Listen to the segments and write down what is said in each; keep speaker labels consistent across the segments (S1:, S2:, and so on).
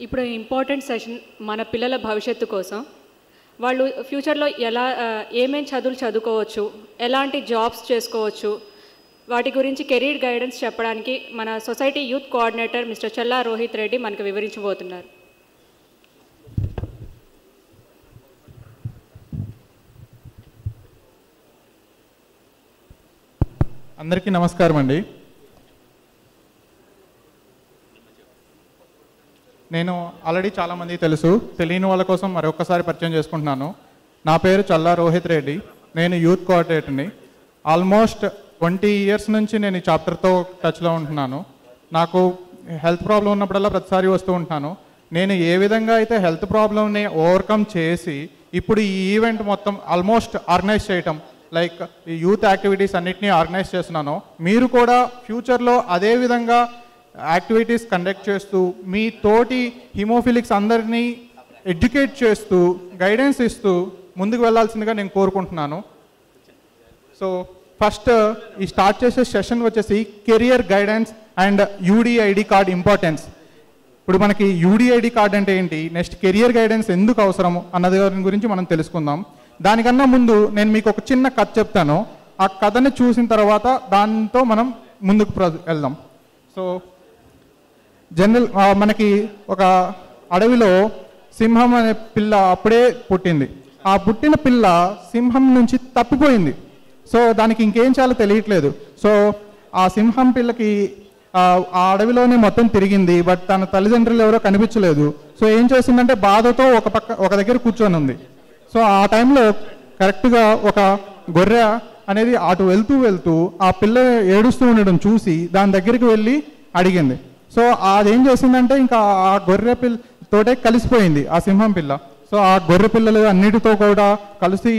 S1: ఇప్పుడు important session మన పిల్లల భవిష్యత్తు కోసం వాళ్ళు ఫ్యూచర్లో ఏమేం చదువులు చదువుకోవచ్చు, ఎలాంటి జాబ్స్ చేసుకోవచ్చు, వాటి గురించి కెరీర్ గైడెన్స్ చెప్పడానికి మన సొసైటీ యూత్ కోఆర్డినేటర్ మిస్టర్ చల్లా రోహిత్ రెడ్డి మనకు వివరించబోతున్నారు.
S2: అందరికీ నమస్కారం అండి. నేను ఆల్రెడీ చాలామంది తెలుసు, తెలియని వాళ్ళ కోసం మరొకసారి పరిచయం చేసుకుంటున్నాను. నా పేరు చల్లా రోహిత్ రెడ్డి, నేను యూత్ కోఆర్డినేటర్ని. ఆల్మోస్ట్ 20 years నుంచి నేను ఈ చాప్టర్తో టచ్లో ఉంటున్నాను. నాకు హెల్త్ ప్రాబ్లం ఉన్నప్పుడల్లా ప్రతిసారి వస్తూ ఉంటాను. నేను ఏ విధంగా అయితే హెల్త్ ప్రాబ్లమ్ని ఓవర్కమ్ చేసి ఇప్పుడు ఈ ఈవెంట్ మొత్తం ఆల్మోస్ట్ ఆర్గనైజ్ చేయటం, లైక్ ఈ యూత్ యాక్టివిటీస్ అన్నిటినీ ఆర్గనైజ్ చేస్తున్నాను. మీరు కూడా ఫ్యూచర్లో అదే విధంగా యాక్టివిటీస్ కండక్ట్ చేస్తూ మీ తోటి హిమోఫిలిక్స్ అందరినీ ఎడ్యుకేట్ చేస్తూ గైడెన్స్ ఇస్తూ ముందుకు వెళ్ళాల్సిందిగా నేను కోరుకుంటున్నాను. సో ఫస్ట్ ఈ స్టార్ట్ చేసే సెషన్ వచ్చేసి career guidance and UDID card importance. ఇప్పుడు మనకి యూడిఐడి కార్డ్ అంటే ఏంటి, నెక్స్ట్ కెరియర్ గైడెన్స్ ఎందుకు అవసరము అన్నది గురించి మనం తెలుసుకుందాం. దానికన్నా ముందు నేను మీకు ఒక చిన్న కథ చెప్తాను. ఆ కథని చూసిన తర్వాత దాంతో మనం ముందుకు వెళ్దాం. సో మనకి ఒక అడవిలో సింహం అనే పిల్ల అప్పుడే పుట్టింది. ఆ పుట్టిన పిల్ల సింహం నుంచి తప్పిపోయింది. సో దానికి ఇంకేం చేయాలో తెలియట్లేదు. సో ఆ సింహం పిల్లకి ఆ అడవిలోనే మొత్తం తిరిగింది, బట్ తన తల్లిదండ్రులు ఎవరో కనిపించలేదు. సో ఏం చేసిందంటే బాధతో ఒక దగ్గర కూర్చొని ఉంది. సో ఆ టైంలో కరెక్ట్గా ఒక గొర్రె అనేది అటు వెళ్తూ ఆ పిల్ల ఏడుస్తూ ఉండడం చూసి దాని దగ్గరికి వెళ్ళి అడిగింది. సో అదేం చేసిందంటే ఇంకా ఆ గొర్రె తోటే కలిసిపోయింది ఆ సింహం పిల్ల. సో ఆ గొర్రె పిల్లలు అన్నిటితో కూడా కలిసి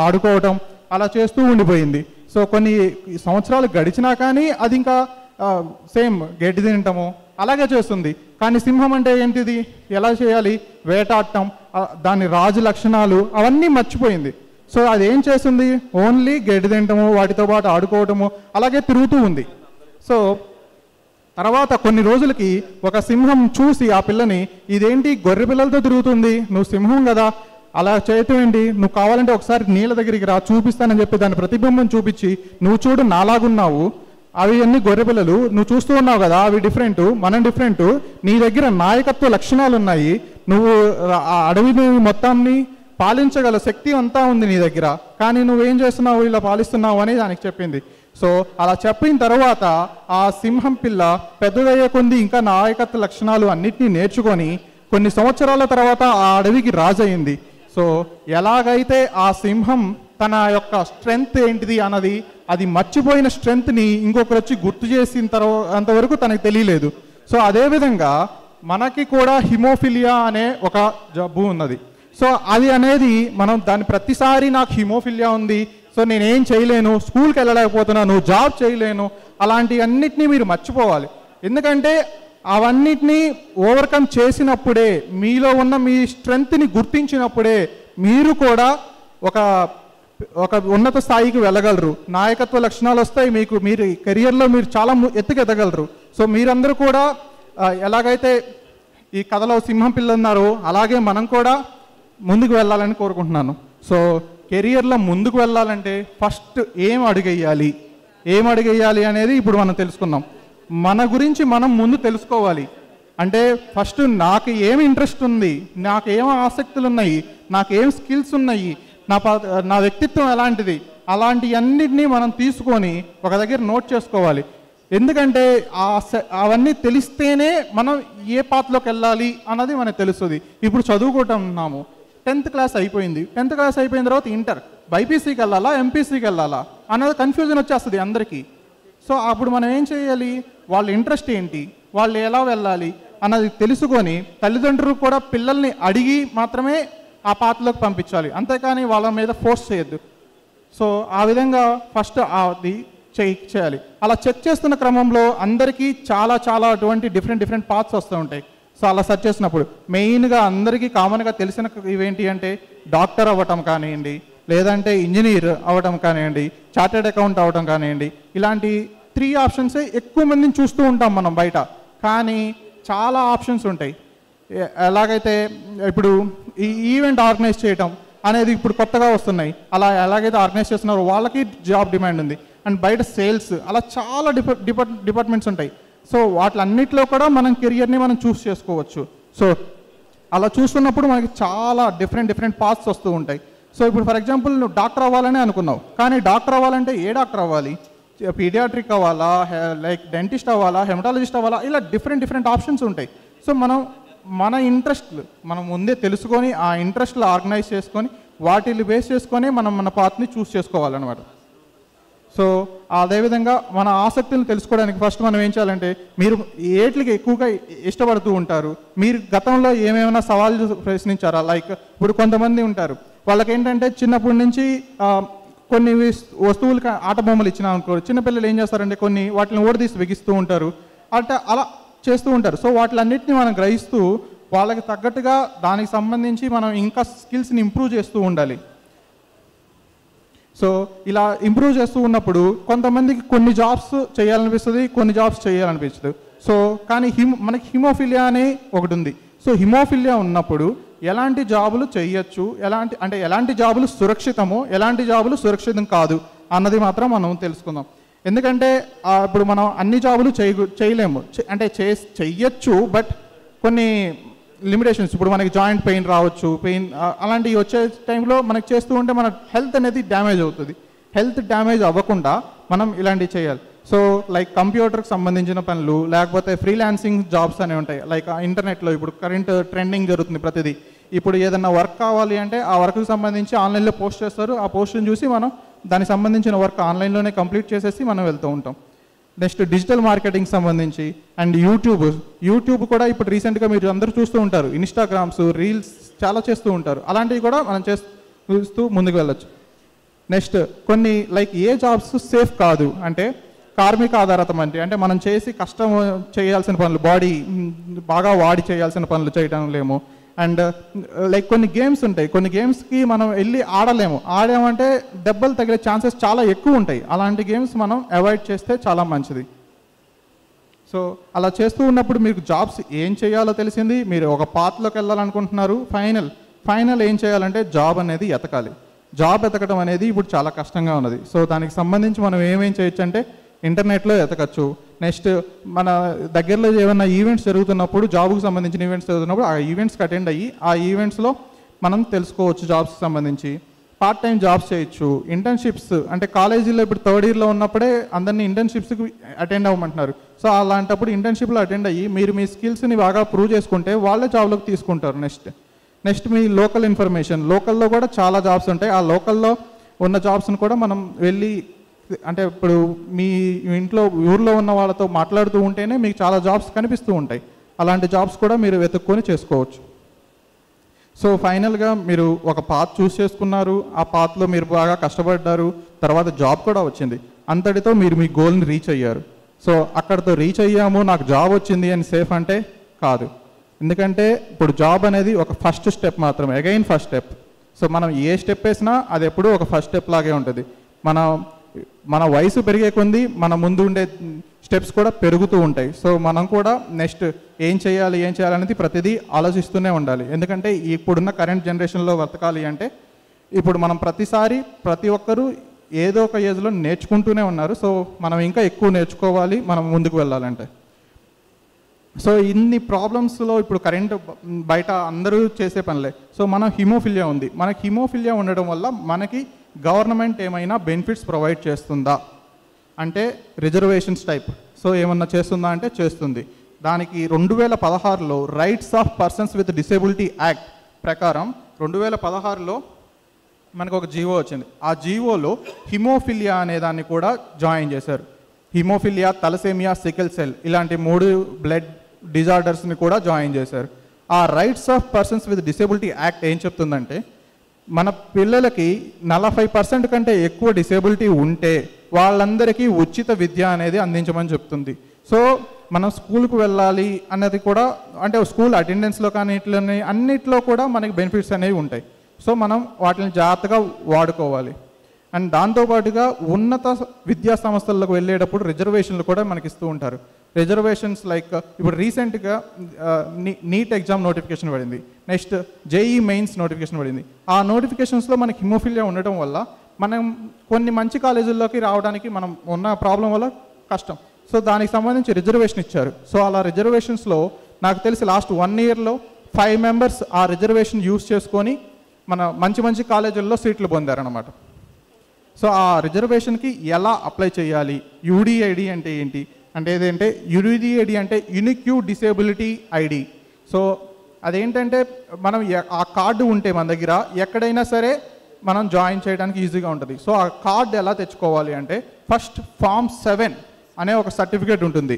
S2: ఆడుకోవటం అలా చేస్తూ ఉండిపోయింది. సో కొన్ని సంవత్సరాలు గడిచినా కానీ అది ఇంకా సేమ్ గడ్డి తినటము అలాగే చేస్తుంది. కానీ సింహం అంటే ఏంటిది, ఎలా చేయాలి, వేటాడటం, దాని రాజు లక్షణాలు అవన్నీ మర్చిపోయింది. సో అదేం చేస్తుంది, ఓన్లీ గడ్డి తినటము, వాటితో పాటు ఆడుకోవటము అలాగే తిరుగుతూ ఉంది. సో తర్వాత కొన్ని రోజులకి ఒక సింహం చూసి ఆ పిల్లని, ఇదేంటి గొర్రె పిల్లలతో తిరుగుతుంది, నువ్వు సింహం కదా, అలా చేయటం ఏంటి, నువ్వు కావాలంటే ఒకసారి నీళ్ళ దగ్గరికి రా చూపిస్తానని చెప్పి దాని ప్రతిబింబం చూపించి, నువ్వు చూడు నాలాగున్నావు, అవి అన్ని గొర్రె పిల్లలు, నువ్వు చూస్తూ ఉన్నావు కదా అవి డిఫరెంట్, మనం డిఫరెంట్, నీ దగ్గర నాయకత్వ లక్షణాలు ఉన్నాయి, నువ్వు ఆ అడవిని మొత్తాన్ని పాలించగల శక్తి అంతా ఉంది నీ దగ్గర, కానీ నువ్వేం చేస్తున్నావు, ఇలా పాలిస్తున్నావు అని దానికి చెప్పింది. సో అలా చెప్పిన తర్వాత ఆ సింహం పిల్ల పెద్దదయ్యే కొంది ఇంకా నాయకత్వ లక్షణాలు అన్నిటినీ నేర్చుకొని కొన్ని సంవత్సరాల తర్వాత ఆ అడవికి రాజయింది. సో ఎలాగైతే ఆ సింహం తన యొక్క స్ట్రెంగ్త్ ఏంటిది అన్నది, అది మర్చిపోయిన స్ట్రెంగ్త్ని ఇంకొకరు వచ్చి గుర్తు చేసిన అంతవరకు తనకు తెలియలేదు. సో అదేవిధంగా మనకి కూడా హిమోఫిలియా అనే ఒక జబ్బు ఉన్నది. సో అది అనేది మనం దాన్ని ప్రతిసారి నాకు హిమోఫిలియా ఉంది, సో నేనేం చేయలేను, స్కూల్కి వెళ్ళలేకపోతున్నాను, జాబ్ చేయలేను, అలాంటి అన్నిటినీ మీరు మర్చిపోవాలి. ఎందుకంటే అవన్నిటినీ ఓవర్కమ్ చేసినప్పుడే, మీలో ఉన్న మీ స్ట్రెంగ్త్ని గుర్తించినప్పుడే మీరు కూడా ఒక ఉన్నత స్థాయికి వెళ్ళగలరు, నాయకత్వ లక్షణాలు వస్తాయి మీకు, మీరు కెరియర్లో మీరు చాలా ఎత్తుకెదగలరు. సో మీరందరూ కూడా ఎలాగైతే ఈ కథలో సింహం పిల్ల ఉన్నారో అలాగే మనం కూడా ముందుకు వెళ్ళాలని కోరుకుంటున్నాను. సో కెరియర్లో ముందుకు వెళ్ళాలంటే ఫస్ట్ ఏం అడుగేయాలి అనేది ఇప్పుడు మనం తెలుసుకుందాం. మన గురించి మనం ముందు తెలుసుకోవాలి. అంటే ఫస్ట్ నాకు ఏం ఇంట్రెస్ట్ ఉంది, నాకేం ఆసక్తులు ఉన్నాయి, నాకేం స్కిల్స్ ఉన్నాయి, నా వ్యక్తిత్వం ఎలాంటిది, అలాంటి అన్నిటినీ మనం తీసుకొని ఒక దగ్గర నోట్ చేసుకోవాలి. ఎందుకంటే అవన్నీ తెలిస్తేనే మనం ఏ పాత్రలోకి వెళ్ళాలి అన్నది మనకు తెలుస్తుంది. ఇప్పుడు చదువుకుంటున్నాము, 10th క్లాస్ అయిపోయింది, 10th క్లాస్ అయిపోయిన తర్వాత ఇంటర్, బైపీసీకి వెళ్ళాలా ఎంపీసీకి వెళ్ళాలా అన్నది కన్ఫ్యూజన్ వచ్చేస్తుంది అందరికీ. సో అప్పుడు మనం ఏం చేయాలి, వాళ్ళ ఇంట్రెస్ట్ ఏంటి, వాళ్ళు ఎలా వెళ్ళాలి అన్నది తెలుసుకొని తల్లిదండ్రులు కూడా పిల్లల్ని అడిగి మాత్రమే ఆ పాత్రలోకి పంపించాలి, అంతేకాని వాళ్ళ మీద ఫోర్స్ చేయొద్దు. సో ఆ విధంగా ఫస్ట్ అది చేయాలి. అలా చెక్ చేస్తున్న క్రమంలో అందరికీ చాలా అటువంటి డిఫరెంట్ పాత్స్ వస్తూ ఉంటాయి. సో అలా సెర్చ్ చేసినప్పుడు మెయిన్గా అందరికీ కామన్గా తెలిసిన ఇవేంటి అంటే డాక్టర్ అవ్వటం కానివ్వండి, లేదంటే ఇంజనీర్ అవ్వటం కానివ్వండి, చార్టెడ్ అకౌంట్ అవ్వటం కానివ్వండి, ఇలాంటి 3 ఆప్షన్సే ఎక్కువ మందిని చూస్తూ ఉంటాం మనం బయట. కానీ చాలా ఆప్షన్స్ ఉంటాయి. ఎలాగైతే ఇప్పుడు ఈ ఈవెంట్ ఆర్గనైజ్ చేయటం అనేది ఇప్పుడు కొత్తగా వస్తున్నాయి, అలా ఎలాగైతే ఆర్గనైజ్ చేస్తున్నారో వాళ్ళకి జాబ్ డిమాండ్ ఉంది. అండ్ బయట సేల్స్, అలా చాలా డిపార్ట్మెంట్స్ ఉంటాయి. సో వాటిలన్నిటిలో కూడా మనం కెరియర్ని మనం చూస్ చేసుకోవచ్చు. సో అలా చూస్తున్నప్పుడు మనకి చాలా డిఫరెంట్ పాత్స్ వస్తూ ఉంటాయి. సో ఇప్పుడు ఫర్ ఎగ్జాంపుల్ నువ్వు డాక్టర్ అవ్వాలని అనుకున్నావు, కానీ డాక్టర్ అవ్వాలంటే ఏ డాక్టర్ అవ్వాలి, పీడియాట్రిక్ అవ్వాలా, లైక్ డెంటిస్ట్ అవ్వాలా, హెమటాలజిస్ట్ అవ్వాలా, ఇలా డిఫరెంట్ ఆప్షన్స్ ఉంటాయి. సో మన ఇంట్రెస్ట్లు మనం ముందే తెలుసుకొని ఆ ఇంట్రెస్ట్లు ఆర్గనైజ్ చేసుకొని వాటిని బేస్ చేసుకొని మనం మన పాత్ని చూస్ చేసుకోవాలన్నమాట. సో అదేవిధంగా మన ఆసక్తులను తెలుసుకోవడానికి ఫస్ట్ మనం ఏం చేయాలంటే, మీరు ఏట్లకి ఎక్కువగా ఇష్టపడుతూ ఉంటారు, మీరు గతంలో ఏమేమైనా సవాళ్ళు ప్రశ్నించారా? లైక్ ఇప్పుడు కొంతమంది ఉంటారు, వాళ్ళకి ఏంటంటే చిన్నప్పటి నుంచి కొన్ని వస్తువులకి ఆట బొమ్మలు ఇచ్చినా అనుకో, చిన్నపిల్లలు ఏం చేస్తారంటే కొన్ని వాటిని ఓడదీసి బిగిస్తూ ఉంటారు, అంటే అలా చేస్తూ ఉంటారు. సో వాటిలన్నింటినీ మనం గ్రహిస్తూ వాళ్ళకి తగ్గట్టుగా దానికి సంబంధించి మనం ఇంకా స్కిల్స్ని ఇంప్రూవ్ చేస్తూ ఉండాలి. సో ఇలా ఇంప్రూవ్ చేస్తూ ఉన్నప్పుడు కొంతమందికి కొన్ని జాబ్స్ చేయాలనిపిస్తుంది, కొన్ని జాబ్స్ చేయాలనిపించదు. సో కానీ మనకి హిమోఫిలియా అనే ఒకటి ఉంది. సో హిమోఫిలియా ఉన్నప్పుడు ఎలాంటి జాబులు చేయొచ్చు, ఎలాంటి జాబులు సురక్షితమో, ఎలాంటి జాబులు సురక్షితం కాదు అన్నది మాత్రం మనం తెలుసుకుందాం. ఎందుకంటే ఇప్పుడు మనం అన్ని జాబులు చేయలేము, అంటే చెయ్యొచ్చు, బట్ కొన్ని లిమిటేషన్స్. ఇప్పుడు మనకి జాయింట్ పెయిన్ రావచ్చు, అలాంటివి వచ్చే టైంలో మనకి చేస్తూ ఉంటే మన హెల్త్ అనేది డ్యామేజ్ అవుతుంది. హెల్త్ డ్యామేజ్ అవ్వకుండా మనం ఇలాంటివి చేయాలి. సో లైక్ కంప్యూటర్కి సంబంధించిన పనులు, లేకపోతే ఫ్రీలాన్సింగ్ జాబ్స్ అనేవి ఉంటాయి. లైక్ ఇంటర్నెట్లో ఇప్పుడు కరెంట్ ట్రెండింగ్ జరుగుతుంది ప్రతిదీ. ఇప్పుడు ఏదన్నా వర్క్ కావాలి అంటే ఆ వర్క్కి సంబంధించి ఆన్లైన్లో పోస్ట్ చేస్తారు, ఆ పోస్ట్ని చూసి మనం దానికి సంబంధించిన వర్క్ ఆన్లైన్లోనే కంప్లీట్ చేసేసి మనం వెళ్తూ ఉంటాం. నెక్స్ట్ డిజిటల్ మార్కెటింగ్ సంబంధించి అండ్ యూట్యూబ్ కూడా ఇప్పుడు రీసెంట్గా మీరు అందరూ చూస్తూ ఉంటారు, ఇన్స్టాగ్రామ్స్, రీల్స్ చాలా చేస్తూ ఉంటారు. అలాంటివి కూడా మనం చూస్తూ ముందుకు వెళ్ళొచ్చు. నెక్స్ట్ కొన్ని లైక్ ఏ జాబ్స్ సేఫ్ కాదు అంటే కార్మిక ఆధారితం అంటే మనం చేసి కష్టం చేయాల్సిన పనులు, బాడీ బాగా వాడి చేయాల్సిన పనులు చేయడం లేము. అండ్ లైక్ కొన్ని గేమ్స్ ఉంటాయి, కొన్ని గేమ్స్కి మనం వెళ్ళి ఆడామంటే దెబ్బలు తగిలే ఛాన్సెస్ చాలా ఎక్కువ ఉంటాయి. అలాంటి గేమ్స్ మనం అవాయిడ్ చేస్తే చాలా మంచిది. సో అలా చేస్తూ ఉన్నప్పుడు మీకు జాబ్స్ ఏం చేయాలో తెలిసింది, మీరు ఒక పాత్లోకి వెళ్ళాలనుకుంటున్నారు, ఫైనల్ ఏం చేయాలంటే జాబ్ అనేది ఎతకాలి. జాబ్ ఎతకడం అనేది ఇప్పుడు చాలా కష్టంగా ఉన్నది. సో దానికి సంబంధించి మనం ఏమేం చేయొచ్చు అంటే ఇంటర్నెట్లో ఎతకచ్చు. నెక్స్ట్ మన దగ్గరలో ఏమైనా ఈవెంట్స్ జరుగుతున్నప్పుడు, జాబ్కి సంబంధించిన ఈవెంట్స్ జరుగుతున్నప్పుడు ఆ ఈవెంట్స్కి అటెండ్ అయ్యి ఆ ఈవెంట్స్లో మనం తెలుసుకోవచ్చు జాబ్స్కి సంబంధించి. పార్ట్ టైం జాబ్స్ చేయొచ్చు. ఇంటర్న్షిప్స్ అంటే కాలేజీలో ఇప్పుడు థర్డ్ ఇయర్లో ఉన్నప్పుడే అందరినీ ఇంటర్న్షిప్స్కి అటెండ్ అవ్వమంటున్నారు. సో అలాంటప్పుడు ఇంటర్న్షిప్లో అటెండ్ అయ్యి మీరు మీ స్కిల్స్ని బాగా ప్రూవ్ చేసుకుంటే వాళ్ళే జాబ్లోకి తీసుకుంటారు. నెక్స్ట్ మీ లోకల్ ఇన్ఫర్మేషన్, లోకల్లో కూడా చాలా జాబ్స్ ఉంటాయి. ఆ లోకల్లో ఉన్న జాబ్స్ని కూడా మనం వెళ్ళి అంటే ఇప్పుడు మీ ఊర్లో ఉన్న వాళ్ళతో మాట్లాడుతూ ఉంటేనే మీకు చాలా జాబ్స్ కనిపిస్తూ ఉంటాయి. అలాంటి జాబ్స్ కూడా మీరు వెతుక్కొని చేసుకోవచ్చు. సో ఫైనల్గా మీరు ఒక పాత్ చూస్ చేసుకున్నారు, ఆ పాత్లో మీరు బాగా కష్టపడ్డారు, తర్వాత జాబ్ కూడా వచ్చింది. అంతటితో మీరు మీ గోల్ని రీచ్ అయ్యారు. సో అక్కడితో రీచ్ అయ్యాము, నాకు జాబ్ వచ్చింది అని సేఫ్ అంటే కాదు. ఎందుకంటే ఇప్పుడు జాబ్ అనేది ఒక ఫస్ట్ స్టెప్ మాత్రమే, అగైన్ ఫస్ట్ స్టెప్. సో మనం ఏ స్టెప్ వేసినా అది ఎప్పుడూ ఒక ఫస్ట్ స్టెప్ లాగే ఉంటుంది. మన వయసు పెరిగే కొంది మన ముందు ఉండే స్టెప్స్ కూడా పెరుగుతూ ఉంటాయి. సో మనం కూడా నెక్స్ట్ ఏం చేయాలి అనేది ప్రతిదీ ఆలోచిస్తూనే ఉండాలి. ఎందుకంటే ఇప్పుడున్న కరెంట్ జనరేషన్లో బ్రతకాలి అంటే ఇప్పుడు మనం ప్రతి ఒక్కరూ ఏదో ఒక ఏజ్లో నేర్చుకుంటూనే ఉన్నారు. సో మనం ఇంకా ఎక్కువ నేర్చుకోవాలి మనం ముందుకు వెళ్ళాలంటే. సో ఇన్ని ప్రాబ్లమ్స్లో ఇప్పుడు కరెంట్ బయట అందరూ చేసే పనులే. సో మన హిమోఫిలియా ఉంది, మనకి హిమోఫిలియా ఉండడం వల్ల మనకి గవర్నమెంట్ ఏమైనా బెనిఫిట్స్ ప్రొవైడ్ చేస్తుందా అంటే రిజర్వేషన్స్ టైప్. సో ఏమన్నా చేస్తుందా అంటే చేస్తుంది. దానికి 2016లో rights of persons with disability act ప్రకారం 2016లో మనకు ఒక జీవో వచ్చింది. ఆ జీవోలో హిమోఫిలియా అనే దాన్ని కూడా జాయిన్ చేశారు. హిమోఫిలియా, తలసేమియా, సికిల్ సెల్ ఇలాంటి 3 బ్లడ్ డిజార్డర్స్ని కూడా జాయిన్ చేశారు. ఆ rights of persons with disability act ఏం చెప్తుందంటే మన పిల్లలకి 40% కంటే ఎక్కువ డిసేబిలిటీ ఉంటే వాళ్ళందరికీ ఉచిత విద్య అనేది అందించమని చెప్తుంది. సో మనం స్కూల్కి వెళ్ళాలి అన్నది కూడా అంటే స్కూల్ అటెండెన్స్లో కానీ ఇట్లని అన్నిట్లో కూడా మనకి బెనిఫిట్స్ అనేవి ఉంటాయి. సో మనం వాటిని జాగ్రత్తగా వాడుకోవాలి. అండ్ దాంతోపాటుగా ఉన్నత విద్యా సంస్థలకు వెళ్ళేటప్పుడు రిజర్వేషన్లు కూడా మనకి ఇస్తూ ఉంటారు. రిజర్వేషన్స్ లైక్ ఇప్పుడు రీసెంట్గా నీట్ ఎగ్జామ్ నోటిఫికేషన్ పడింది, నెక్స్ట్ జేఈ మెయిన్స్ నోటిఫికేషన్ పడింది. ఆ నోటిఫికేషన్స్లో మనకి హిమోఫిలియా ఉండటం వల్ల మనం కొన్ని మంచి కాలేజీల్లోకి రావడానికి మనం ఉన్న ప్రాబ్లం వల్ల కష్టం. సో దానికి సంబంధించి రిజర్వేషన్ ఇచ్చారు. సో అలా రిజర్వేషన్స్లో నాకు తెలిసి లాస్ట్ 1 ఇయర్లో 5 మెంబర్స్ ఆ రిజర్వేషన్ యూస్ చేసుకొని మన మంచి కాలేజీల్లో సీట్లు పొందారనమాట. సో ఆ రిజర్వేషన్కి ఎలా అప్లై చేయాలి, యూడిఐడి అంటే ఏంటి అంటే ఏదంటే యూడిఐడి అంటే యూనిక్ డిసేబిలిటీ ఐడి. సో అదేంటంటే మనం ఆ కార్డు ఉంటే మన దగ్గర ఎక్కడైనా సరే మనం జాయిన్ చేయడానికి ఈజీగా ఉంటుంది. సో ఆ కార్డు ఎలా తెచ్చుకోవాలి అంటే ఫస్ట్ ఫామ్ 7 అనే ఒక సర్టిఫికేట్ ఉంటుంది,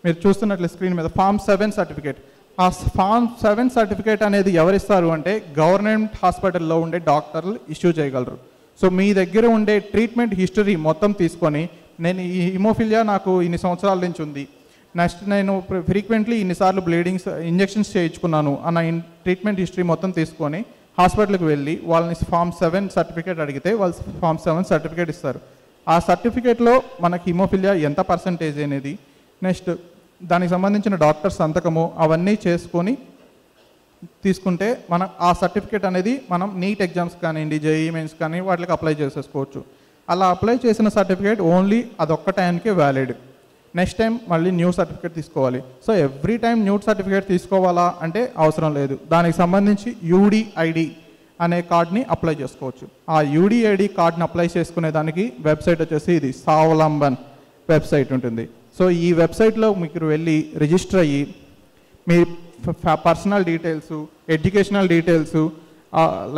S2: మీరు చూస్తున్నట్లు స్క్రీన్ మీద ఫామ్ 7 సర్టిఫికేట్. ఆ ఫామ్ 7 సర్టిఫికేట్ అనేది ఎవరిస్తారు అంటే గవర్నమెంట్ హాస్పిటల్లో ఉండే డాక్టర్లు ఇష్యూ చేయగలరు. సో మీ దగ్గర ఉండే ట్రీట్మెంట్ హిస్టరీ మొత్తం తీసుకొని నేను ఈ హిమోఫిలియా నాకు ఇన్ని సంవత్సరాల నుంచి ఉంది, నెక్స్ట్ నేను ఫ్రీక్వెంట్లీ ఇన్నిసార్లు బ్లీడింగ్స్ ఇంజెక్షన్స్ చేయించుకున్నాను అన్న ట్రీట్మెంట్ హిస్టరీ మొత్తం తీసుకొని హాస్పిటల్కి వెళ్ళి వాళ్ళని ఫామ్ 7 సర్టిఫికేట్ అడిగితే వాళ్ళు ఫామ్ 7 సర్టిఫికేట్ ఇస్తారు. ఆ సర్టిఫికేట్లో మనకి హిమోఫిలియా ఎంత పర్సంటేజ్ అనేది, నెక్స్ట్ దానికి సంబంధించిన డాక్టర్ సంతకము అవన్నీ చేసుకొని తీసుకుంటే మనం ఆ సర్టిఫికేట్ అనేది మనం నీట్ ఎగ్జామ్స్ కానివ్వండి, జేఈ మెయిన్స్ కానీ వాటికి అప్లై చేసేసుకోవచ్చు. అలా అప్లై చేసిన సర్టిఫికేట్ ఓన్లీ అదొక్క టైంకే వ్యాలిడ్. నెక్స్ట్ టైం మళ్ళీ న్యూ సర్టిఫికేట్ తీసుకోవాలి. So every time new certificate తీసుకోవాలా అంటే అవసరం లేదు. దానికి సంబంధించి యూడిఐడి అనే కార్డ్ని అప్లై చేసుకోవచ్చు. ఆ యూడిఐడి కార్డ్ని అప్లై చేసుకునే దానికి వెబ్సైట్ వచ్చేసి ఇది స్వావలంబన్ వెబ్సైట్ ఉంటుంది. సో ఈ వెబ్సైట్లో మీకు వెళ్ళి రిజిస్టర్ అయ్యి మీ personal details, educational details,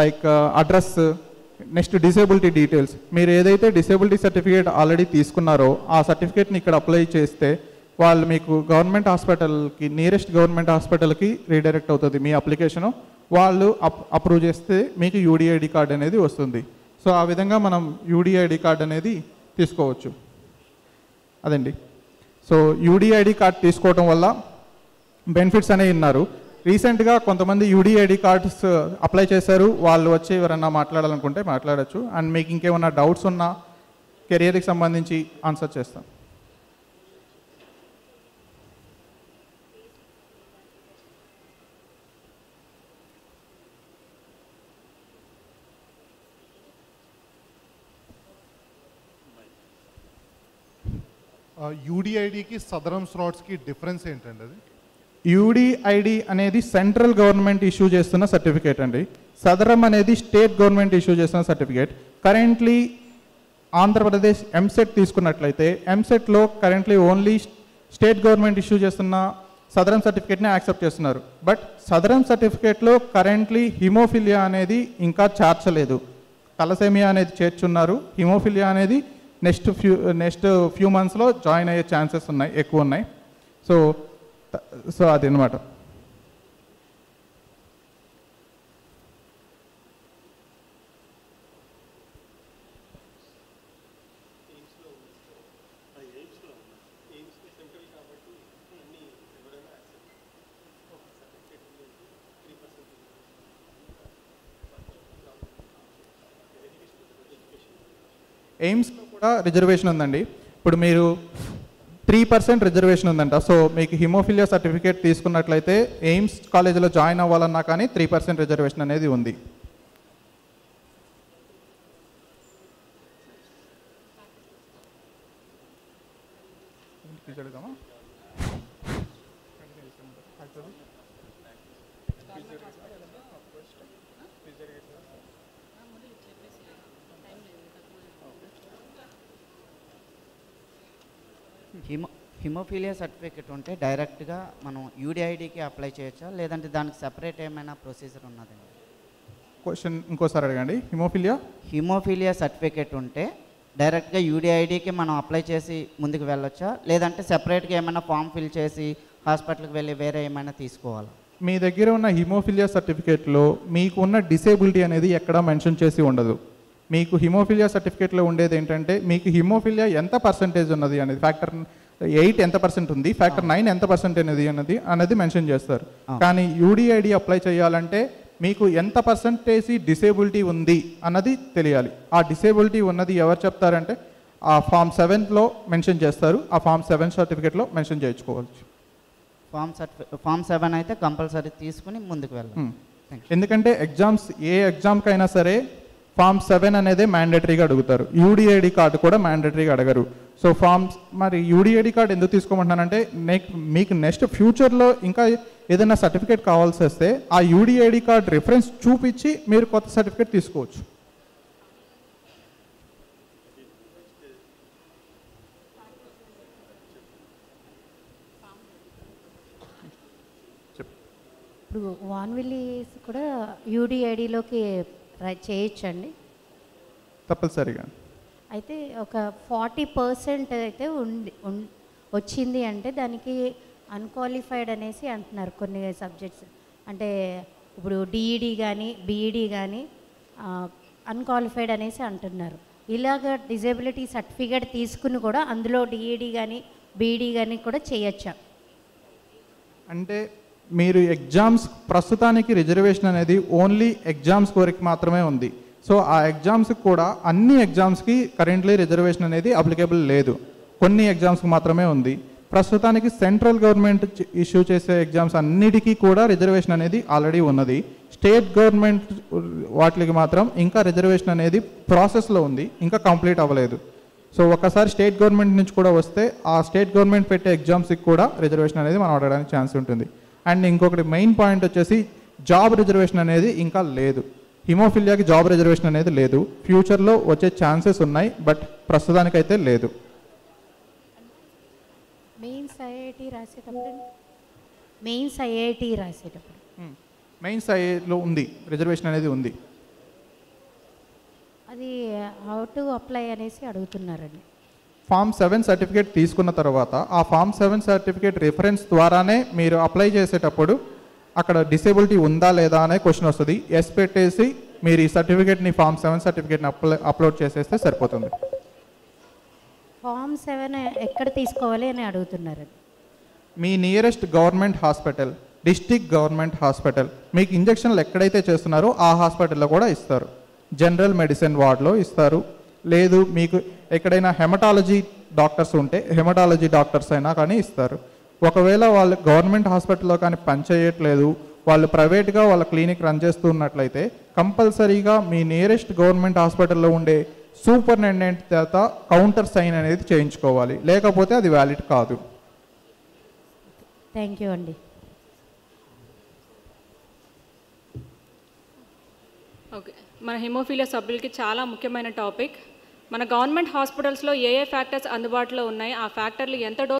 S2: like address, next disability details, మీరు ఏదైతే డిసేబిలిటీ సర్టిఫికేట్ ఆల్రెడీ తీసుకున్నారో ఆ సర్టిఫికేట్ని ఇక్కడ అప్లై చేస్తే వాళ్ళు మీకు గవర్నమెంట్ హాస్పిటల్కి, నియరెస్ట్ గవర్నమెంట్ హాస్పిటల్కి రీడైరెక్ట్ అవుతుంది మీ అప్లికేషను. వాళ్ళు అప్రూవ్ చేస్తే మీకు యూడిఐడి కార్డ్ అనేది వస్తుంది. సో ఆ విధంగా మనం యూడిఐడి కార్డ్ అనేది తీసుకోవచ్చు. అదండి. సో యూడిఐడి కార్డ్ తీసుకోవడం వల్ల బెనిఫిట్స్ అనేవి ఉన్నారు. రీసెంట్గా కొంతమంది యూడిఐడి కార్డ్స్ అప్లై చేశారు, వాళ్ళు వచ్చి ఎవరన్నా మాట్లాడాలనుకుంటే మాట్లాడచ్చు. అండ్ మీకు ఇంకేమన్నా డౌట్స్ ఉన్నా కెరియర్కి సంబంధించి ఆన్సర్ చేస్తాం.
S3: యూడిఐడికి సదరం స్లాట్స్కి డిఫరెన్స్ ఏంటండి? అది
S2: యూడిఐడి అనేది సెంట్రల్ గవర్నమెంట్ ఇష్యూ చేస్తున్న సర్టిఫికేట్ అండి. సదరం అనేది స్టేట్ గవర్నమెంట్ ఇష్యూ చేస్తున్న సర్టిఫికేట్. కరెంట్లీ ఆంధ్రప్రదేశ్ ఎంసెట్ తీసుకున్నట్లయితే ఎంసెట్లో currently only state government issue చేస్తున్న సదరం సర్టిఫికేట్ని యాక్సెప్ట్ చేస్తున్నారు. బట్ సదరం సర్టిఫికేట్లో కరెంట్లీ హిమోఫిలియా అనేది ఇంకా చేర్చలేదు. తలసేమియా అనేది చేర్చున్నారు. హిమోఫిలియా అనేది నెక్స్ట్ ఫ్యూ మంత్స్లో జాయిన్ అయ్యే ఛాన్సెస్ ఉన్నాయి, ఎక్కువ ఉన్నాయి. సో అదనమాట. ఎయిమ్స్లో కూడా రిజర్వేషన్ ఉందండి. ఇప్పుడు మీరు 3% రిజర్వేషన్ ఉందంట. సో మీకు హిమోఫిలియా సర్టిఫికేట్ తీసుకున్నట్లయితే ఎయిమ్స్ కాలేజీలో జాయిన్ అవ్వాలన్నా కానీ 3% రిజర్వేషన్ అనేది ఉంది.
S4: హిమోఫిలియా సర్టిఫికేట్ ఉంటే డైరెక్ట్గా మనం యూడిఐడికి అప్లై చేయొచ్చా, లేదంటే దానికి సెపరేట్ ఏమైనా ప్రొసీజర్ ఉన్నదండి?
S2: క్వశ్చన్ ఇంకోసారి అడగండి. హిమోఫిలియా
S4: సర్టిఫికేట్ ఉంటే డైరెక్ట్గా యూడిఐడికి మనం అప్లై చేసి ముందుకు వెళ్ళొచ్చా, లేదంటే సెపరేట్గా ఏమైనా ఫామ్ ఫిల్ చేసి హాస్పిటల్కి వెళ్ళి వేరే ఏమైనా తీసుకోవాలా?
S2: మీ దగ్గర ఉన్న హిమోఫిలియా సర్టిఫికేట్లో మీకు ఉన్న డిసేబిలిటీ అనేది ఎక్కడా మెన్షన్ చేసి ఉండదు. మీకు హిమోఫిలియా సర్టిఫికేట్లో ఉండేది ఏంటంటే మీకు హిమోఫిలియా ఎంత పర్సంటేజ్ ఉన్నది అనేది, ఫ్యాక్టర్ 8 ఎంత పర్సెంట్ ఉంది, ఫ్యాక్టర్ 9 ఎంత పర్సెంట్ అనేది మెన్షన్ చేస్తారు. కానీ యూడిఐడి అప్లై చేయాలంటే మీకు ఎంత పర్సంటేజ్ డిసేబిలిటీ ఉంది అన్నది తెలియాలి. ఆ డిసేబిలిటీ ఉన్నది ఎవరు చెప్తారంటే ఆ ఫామ్ 7లో మెన్షన్ చేస్తారు. ఆ ఫామ్ 7 సర్టిఫికేట్లో మెన్షన్ చేయించుకోవచ్చు.
S4: ఫామ్ 7 అయితే కంపల్సరీ తీసుకుని ముందుకు వెళ్ళాలి.
S2: ఎందుకంటే ఏ ఎగ్జామ్కైనా సరే ఫామ్ 7 అనేది మ్యాండేటరీగా అడుగుతారు. యూడిఐడి కార్డు కూడా మ్యాండేటరీగా అడగరు. సో మరి యూడిఐడి కార్డు ఎందుకు తీసుకోమంటున్నానంటే మీకు నెక్స్ట్ ఫ్యూచర్లో ఇంకా ఏదైనా సర్టిఫికేట్ కావాల్సి వస్తే ఆ యూడిఐడి కార్డు రిఫరెన్స్ చూపించి మీరు కొత్త సర్టిఫికేట్ తీసుకోవచ్చు.
S5: ఇప్పుడు వాన్విల్లీస్ కూడా యూడిఐడిలోకి చేయొచ్చండి?
S2: తప్పనిసరిగా.
S5: అయితే ఒక 40% అయితే వచ్చింది అంటే దానికి అన్క్వాలిఫైడ్ అనేసి అంటున్నారు కొన్ని సబ్జెక్ట్స్. అంటే ఇప్పుడు డిఈడి కానీ బీఈడి కానీ అన్క్వాలిఫైడ్ అనేసి అంటున్నారు. ఇలాగ డిజేబిలిటీ సర్టిఫికేట్ తీసుకుని కూడా అందులో డిఈడి కానీ బీఈడి కానీ కూడా చేయొచ్చా?
S2: అంటే మీరు ఎగ్జామ్స్ ప్రస్తుతానికి రిజర్వేషన్ అనేది ఓన్లీ ఎగ్జామ్స్ వరకు మాత్రమే ఉంది. సో ఆ ఎగ్జామ్స్కి కూడా అన్ని ఎగ్జామ్స్కి కరెంట్లీ రిజర్వేషన్ అనేది అప్లికేబుల్ లేదు. కొన్ని ఎగ్జామ్స్కి మాత్రమే ఉంది. ప్రస్తుతానికి సెంట్రల్ గవర్నమెంట్ ఇష్యూ చేసే ఎగ్జామ్స్ అన్నిటికీ కూడా రిజర్వేషన్ అనేది ఆల్రెడీ ఉన్నది. స్టేట్ గవర్నమెంట్ వాటికి మాత్రం ఇంకా రిజర్వేషన్ అనేది ప్రాసెస్లో ఉంది, ఇంకా కంప్లీట్ అవ్వలేదు. సో ఒకసారి స్టేట్ గవర్నమెంట్ నుంచి కూడా వస్తే ఆ స్టేట్ గవర్నమెంట్ పెట్టే ఎగ్జామ్స్కి కూడా రిజర్వేషన్ అనేది మనం అడగడానికి ఛాన్స్ ఉంటుంది. అండ్ ఇంకొకటి మెయిన్ పాయింట్ వచ్చేసి జాబ్ రిజర్వేషన్ అనేది ఇంకా లేదు. హిమోఫిలియాకి జాబ్ రిజర్వేషన్ అనేది లేదు. ఫ్యూచర్లో వచ్చే ఛాన్సెస్ ఉన్నాయి, బట్ ప్రస్తుతానికైతే లేదు.
S5: మెయిన్స్ ఐఐటి రాసేటప్పుడు
S2: మెయిన్స్ ఐఐలో ఉంది, రిజర్వేషన్ అనేది ఉంది.
S5: అది హౌ టు అప్లై అనేసి అడుగుతున్నారండి.
S2: ఫామ్ 7 సర్టిఫికేట్ తీసుకున్న తర్వాత ఆ ఫామ్ 7 సర్టిఫికేట్ రిఫరెన్స్ ద్వారానే మీరు అప్లై చేసేటప్పుడు అక్కడ డిసేబిలిటీ ఉందా లేదా అనే క్వశ్చన్ వస్తుంది. ఎస్ పెట్టేసి మీరు ఈ సర్టిఫికేట్ని ఫామ్ 7 సర్టిఫికేట్ని అప్లోడ్ చేసేస్తే సరిపోతుంది.
S5: ఫామ్ 7 ఎక్కడ తీసుకోవాలి అని అడుగుతున్నారు.
S2: మీ nearest government hospital, district government hospital, మీకు ఇంజక్షన్లు ఎక్కడైతే చేస్తున్నారో ఆ హాస్పిటల్లో కూడా ఇస్తారు. జనరల్ మెడిసిన్ వార్డులో ఇస్తారు. లేదు మీకు ఎక్కడైనా హెమటాలజీ డాక్టర్స్ ఉంటే హెమటాలజీ డాక్టర్స్ అయినా కానీ ఇస్తారు. ఒకవేళ వాళ్ళు గవర్నమెంట్ హాస్పిటల్లో కానీ పనిచేయట్లేదు, వాళ్ళు ప్రైవేట్గా వాళ్ళ క్లినిక్ రన్ చేస్తున్నట్లయితే కంపల్సరీగా మీ నియరెస్ట్ గవర్నమెంట్ హాస్పిటల్లో ఉండే సూపరింటెండెంట్ చేత కౌంటర్ సైన్ అనేది చేయించుకోవాలి, లేకపోతే అది వ్యాలిడ్ కాదు.
S5: థ్యాంక్ యూ అండి.
S1: ఓకే, మన హిమోఫీలియా సభ్యులకి చాలా ముఖ్యమైన టాపిక్. మన గవర్నమెంట్ హాస్పిటల్స్లో ఏ ఫ్యాక్టర్స్ అందుబాటులో ఉన్నాయి, ఆ ఫ్యాక్టర్లు ఎంత